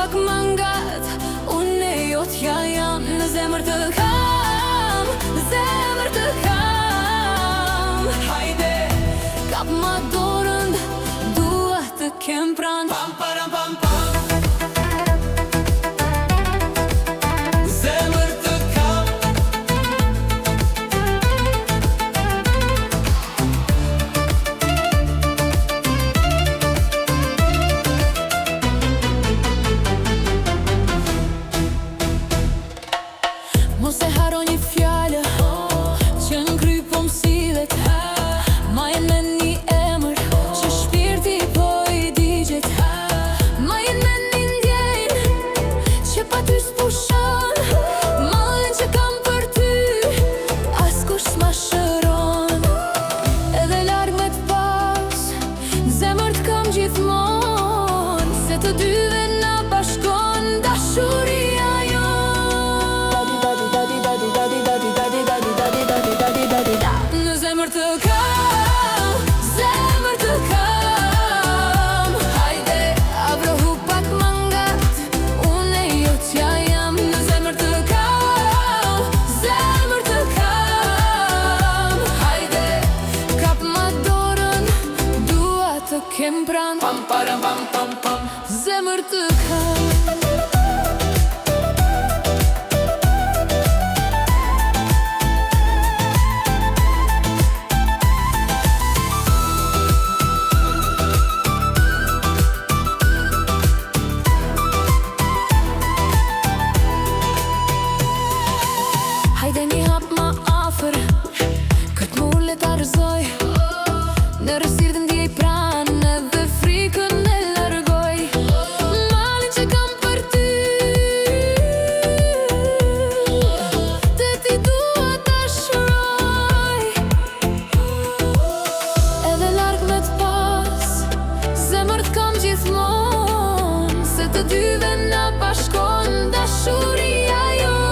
pak mangat, unë e jotja jam. Në zemër të kam, zemër të kam. Hajde, kap ma dorën, dua të kem pran. Pam param pam pam. Mos e haro një fjallë që n'kry po m'sillet. Ma jen me një emër që shpirti po i digjet. Ma jen me një ndjenjë që pa ty s'pushon. Mallin që kam për ty askush s'ma shëron. Edhe larg me t'pas zemër t'kam gjithmon. Se të dyve na bashkon dashuria jon. Në zemër të kam, zemër të kam. Hajde, avrohu pak mangat, unë e jotja jam. Në zemër të kam, zemër të kam. Hajde, kap ma dorën, dua të kem pran. Pam param pam pam pam. Zemër të kam. Hajde një hap ma afer, këtë mullet arzoj. Në rësirë të ndjej pranë, edhe frikën e largoj. Mallin që kam për ty, të ti dua ta shëroj. Edhe larg me t'pas, zemër t'kam gjithmon. Se të dyve na bashkon dashuria jon.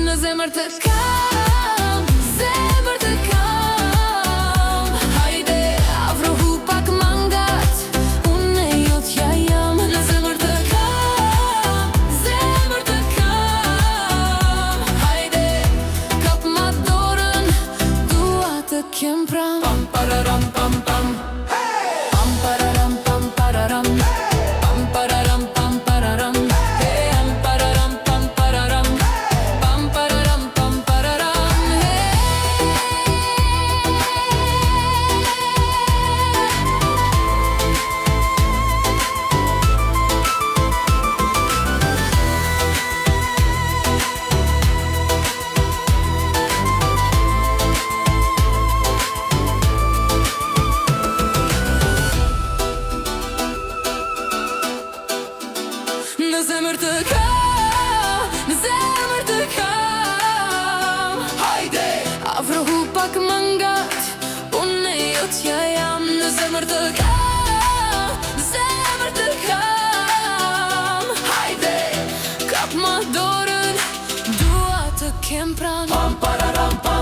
Në zemër të kam, zemër të kam. Hajde, avrohu pak mangat, unë e jotja jam. Në zemër të kam, zemër të kam. Hajde, kap ma dorën, dua të kem pran. Pam pararam pam pam. Pam pararam pam pararam. Pam pararam pam pararam. Pam pararam pam pararam. Pam pararam pam pararam. Në zemër të kam, në zemër të kam. Hajde, avrohu pak mangat, unë e jotja jam. Në zemër të kam, zemër të kam. Hajde, kap ma dorën, dua të kem pran. Pam pararam pam.